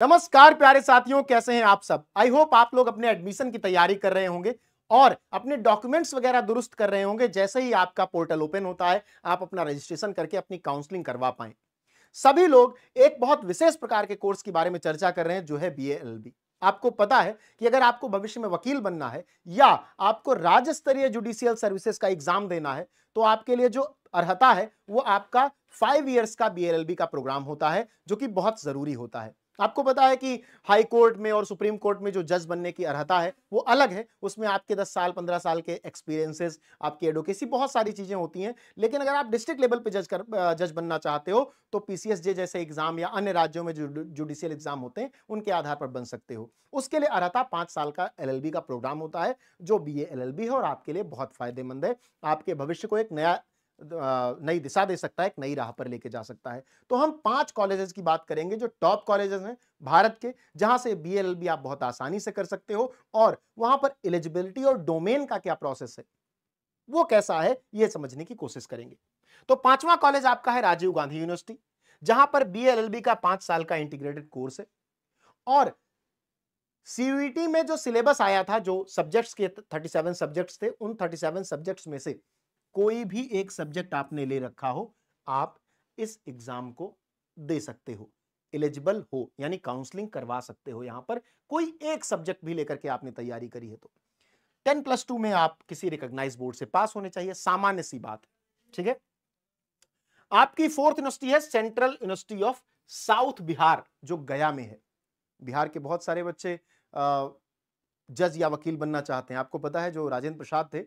नमस्कार प्यारे साथियों, कैसे हैं आप सब। आई होप आप लोग अपने एडमिशन की तैयारी कर रहे होंगे और अपने डॉक्यूमेंट्स वगैरह दुरुस्त कर रहे होंगे। जैसे ही आपका पोर्टल ओपन होता है आप अपना रजिस्ट्रेशन करके अपनी काउंसलिंग करवा पाएं। सभी लोग एक बहुत विशेष प्रकार के कोर्स के बारे में चर्चा कर रहे हैं, जो है बीए एलएलबी। आपको पता है कि अगर आपको भविष्य में वकील बनना है या आपको राज्य स्तरीय जुडिशियल सर्विसेज का एग्जाम देना है, तो आपके लिए जो अर्हता है वो आपका 5 इयर्स का बीएलएलबी का प्रोग्राम होता है, जो कि बहुत जरूरी होता है। आपको पता है कि हाई कोर्ट में और सुप्रीम कोर्ट में जो जज बनने की अर्हता है वो अलग है। उसमें आपके 10 साल 15 साल के एक्सपीरियंसेस, आपकी एडवोकेसी, बहुत सारी चीजें होती हैं। लेकिन अगर आप डिस्ट्रिक्ट लेवल पे जज बनना चाहते हो तो पीसीएसजे जैसे एग्जाम या अन्य राज्यों में जो जुडिशियल एग्जाम होते हैं उनके आधार पर बन सकते हो। उसके लिए अर्हता 5 साल का एलएलबी का प्रोग्राम होता है, जो बीए एलएलबी है और आपके लिए बहुत फायदेमंद है। आपके भविष्य को एक नई दिशा दे सकता है, एक नई राह पर लेके जा सकता है। तो हम 5 कॉलेजेस की बात करेंगे जो टॉप कॉलेजेस हैं भारत के, जहां से बीएलएलबी आप बहुत आसानी से कर सकते हो और वहां पर एलिजिबिलिटी और डोमेन का क्या प्रोसेस है वो कैसा है ये समझने की कोशिश करेंगे। तो 5वां कॉलेज आपका है राजीव गांधी यूनिवर्सिटी, जहां पर बीएलएलबी का 5 साल का इंटीग्रेटेड कोर्स है। और सीयूईटी में जो सिलेबस आया था, जो सब्जेक्ट्स के 37 सब्जेक्ट्स थे, उन 37 सब्जेक्ट्स में से कोई भी एक सब्जेक्ट आपने ले रखा हो, आप इस एग्जाम को दे सकते हो, एलिजिबल हो, यानी काउंसलिंग करवा सकते हो। यहां पर कोई एक सब्जेक्ट भी लेकर के आपने तैयारी करी है तो 10+2 में आप किसी रिकॉग्नाइज बोर्ड से पास होने चाहिए, सामान्य सी बात है। ठीक है। आपकी 4th यूनिवर्सिटी है central university of south Bihar, जो गया में है। बिहार के बहुत सारे बच्चे जज या वकील बनना चाहते हैं। आपको पता है जो राजेंद्र प्रसाद थे,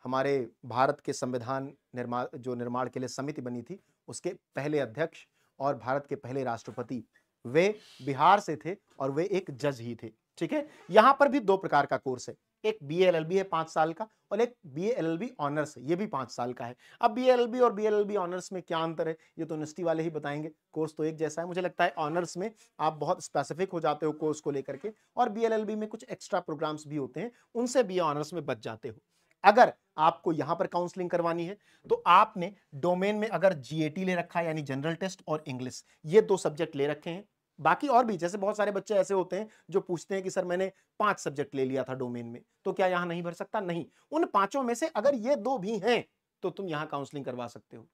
हमारे भारत के संविधान निर्माण के लिए समिति बनी थी, उसके पहले अध्यक्ष और भारत के पहले राष्ट्रपति, वे बिहार से थे और वे एक जज ही थे। ठीक है। यहां पर भी 2 प्रकार का कोर्स है, एक बीएलएलबी है 5 साल का और एक बीएलएलबी ऑनर्स है, ये भी 5 साल का है। अब बीएलएलबी और बीएलएलबी ऑनर्स में क्या अंतर है ये तो यूनिवर्सिटी वाले ही बताएंगे। कोर्स तो एक जैसा है। मुझे लगता है ऑनर्स में आप बहुत स्पेसिफिक हो जाते हो कोर्स को लेकर के, और बीएलएलबी में कुछ एक्स्ट्रा प्रोग्राम्स भी होते हैं, उनसे बी ऑनर्स में बच जाते हो। अगर आपको यहां पर काउंसलिंग करवानी है तो आपने डोमेन में अगर जीएटी ले रखा है, यानी जनरल टेस्ट और इंग्लिश, ये 2 सब्जेक्ट ले रखे हैं। बाकी और भी, जैसे बहुत सारे बच्चे ऐसे होते हैं जो पूछते हैं कि सर मैंने 5 सब्जेक्ट ले लिया था डोमेन में, तो क्या यहां नहीं भर सकता? नहीं, उन 5 में से अगर ये 2 भी हैं तो तुम यहां काउंसलिंग करवा सकते हो।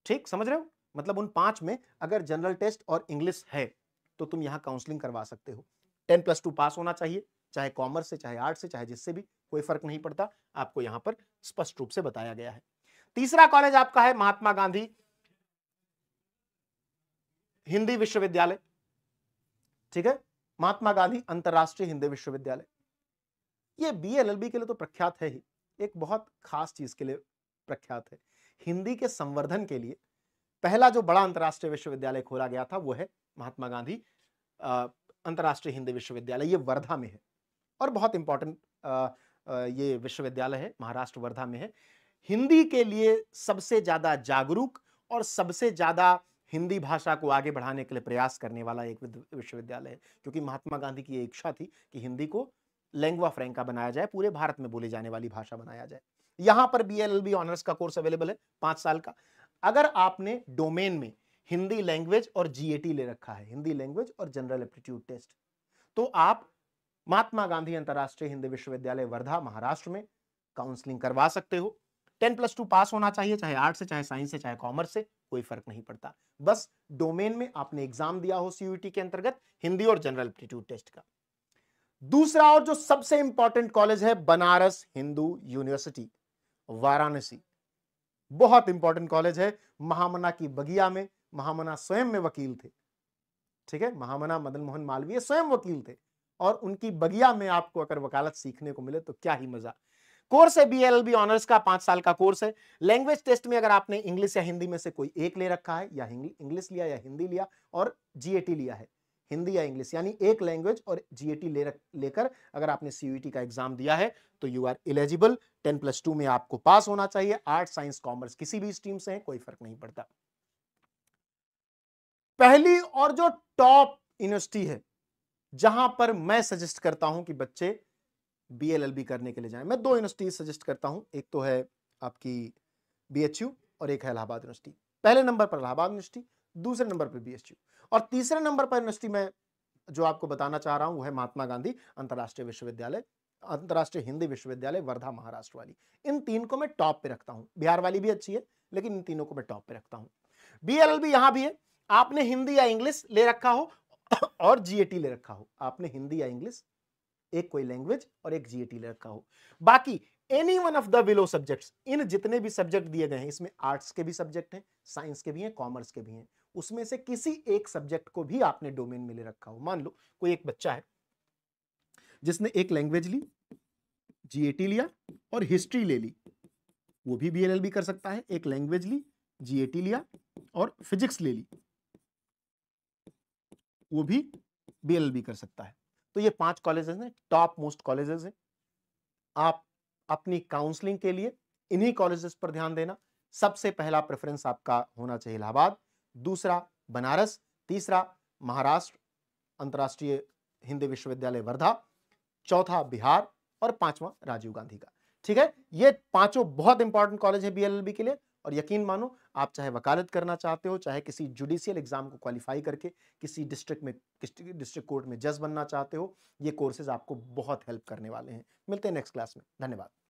ठीक समझ रहे हो? मतलब उन 5 में अगर जनरल टेस्ट और इंग्लिश है तो तुम यहां काउंसलिंग करवा सकते हो। 10+2 पास होना चाहिए, चाहे कॉमर्स से, चाहे आर्ट्स से, चाहे जिससे भी, कोई फर्क नहीं पड़ता। आपको यहां पर स्पष्ट रूप से बताया गया है। तीसरा कॉलेज आपका है महात्मा गांधी हिंदी विश्वविद्यालय। ठीक है। महात्मा गांधी अंतरराष्ट्रीय हिंदी विश्वविद्यालय, ये बीएलएलबी के लिए तो प्रख्यात है ही, एक बहुत खास चीज के लिए प्रख्यात है। हिंदी के संवर्धन के लिए पहला जो बड़ा अंतरराष्ट्रीय विश्वविद्यालय खोला गया था वो है महात्मा गांधी अंतरराष्ट्रीय हिंदी विश्वविद्यालय। ये वर्धा में है और बहुत इंपॉर्टेंट ये विश्वविद्यालय है, महाराष्ट्र वर्धा में है। हिंदी के लिए सबसे ज्यादा जागरूक और सबसे ज्यादा हिंदी भाषा को आगे बढ़ाने के लिए प्रयास करने वाला एक विश्वविद्यालय है, क्योंकि महात्मा गांधी की इच्छा थी कि हिंदी को लैंग्वा फ्रैंका बनाया जाए, पूरे भारत में बोली जाने वाली भाषा बनाया जाए। यहां पर बीएलएलबी ऑनर्स का कोर्स अवेलेबल है 5 साल का। अगर आपने डोमेन में हिंदी लैंग्वेज और जीएटी ले रखा है, हिंदी लैंग्वेज और जनरल एप्टीट्यूड टेस्ट, तो आप महात्मा गांधी अंतरराष्ट्रीय हिंदी विश्वविद्यालय वर्धा महाराष्ट्र में काउंसलिंग करवा सकते हो। 10+2 पास होना चाहिए, चाहे आर्ट्स से, चाहे साइंस से, चाहे कॉमर्स से, कोई फर्क नहीं पड़ता। बस डोमेन में आपने एग्जाम दिया हो सीयूईटी के अंतर्गत हिंदी और जनरल एप्टीट्यूड टेस्ट का। दूसरा और जो सबसे इंपॉर्टेंट कॉलेज है बनारस हिंदू यूनिवर्सिटी वाराणसी, बहुत इंपॉर्टेंट कॉलेज है। महामना की बगिया में महामना स्वयं में वकील थे। ठीक है। महामना मदन मोहन मालवीय स्वयं वकील थे और उनकी बगिया में आपको अगर वकालत सीखने को मिले तो क्या ही मजा। कोर्स है बीएलएलबी ऑनर्स का, 5 साल का कोर्स है। लैंग्वेज टेस्ट में अगर आपने इंग्लिश या हिंदी में से कोई एक ले रखा है, या इंग्लिश लिया या हिंदी लिया और जीएटी लिया है, हिंदी या इंग्लिश, यानी एक लैंग्वेज और जीएटी लेकर अगर आपने सीयूईटी का एग्जाम दिया है तो यू आर एलिजिबल। 10+2 में आपको पास होना चाहिए। आर्ट्स साइंस कॉमर्स किसी भी स्ट्रीम से है, कोई फर्क नहीं पड़ता। पहली और जो टॉप यूनिवर्सिटी है जहां पर मैं सजेस्ट करता हूं कि बच्चे बीएलएलबी करने के लिए जाएं, मैं 2 यूनिवर्सिटी सजेस्ट करता हूं। एक तो है आपकी बीएचयू और एक है इलाहाबाद यूनिवर्सिटी। पहले नंबर पर इलाहाबाद यूनिवर्सिटी, दूसरे नंबर पर बीएचयू। और तीसरे नंबर पर यूनिवर्सिटी में जो आपको बताना चाह रहा हूं वो है महात्मा गांधी अंतर्राष्ट्रीय विश्वविद्यालय, अंतर्राष्ट्रीय हिंदी विश्वविद्यालय वर्धा महाराष्ट्र वाली। इन तीन को मैं टॉप पे रखता हूं, बिहार वाली भी अच्छी है लेकिन इन तीनों को मैं टॉप पे रखता हूं। बीएलएलबी यहां भी है, आपने हिंदी या इंग्लिश ले रखा हो और जीएटी ले रखा हो, आपने हिंदी या इंग्लिश एक कोई लैंग्वेज और एक जीएटी ले रखा हो। बाकी any one of the below subjects, इन जितने भी सब्जेक्ट दिए गए हैं इसमें आर्ट्स के भी सब्जेक्ट हैं, साइंस के भी हैं, कॉमर्स के भी हैं, उसमें से किसी एक सब्जेक्ट को भी आपने डोमेन में ले रखा हो। मान लो कोई एक बच्चा है जिसने एक लैंग्वेज ली, जीएटी लिया और हिस्ट्री ले ली, वो भी बीएलएलबी कर सकता है। एक लैंग्वेज ली, जीएटी लिया और फिजिक्स ले ली, वो भी बीएलएलबी कर सकता है। तो ये 5 कॉलेजेस हैं, टॉप मोस्ट कॉलेजेस हैं। आप अपनी काउंसलिंग के लिए इन्हीं कॉलेजेस पर ध्यान देना। सबसे पहला प्रेफरेंस आपका होना चाहिए इलाहाबाद, दूसरा बनारस, तीसरा महाराष्ट्र अंतर्राष्ट्रीय हिंदी विश्वविद्यालय वर्धा, चौथा बिहार और पांचवा राजीव गांधी का। ठीक है, ये पांचों बहुत इंपॉर्टेंट कॉलेज है बीएलएलबी के लिए। और यकीन मानो, आप चाहे वकालत करना चाहते हो, चाहे किसी जुडिशियल एग्जाम को क्वालिफाई करके किसी डिस्ट्रिक्ट कोर्ट में जज बनना चाहते हो, ये कोर्सेज आपको बहुत हेल्प करने वाले हैं। मिलते हैं नेक्स्ट क्लास में, धन्यवाद।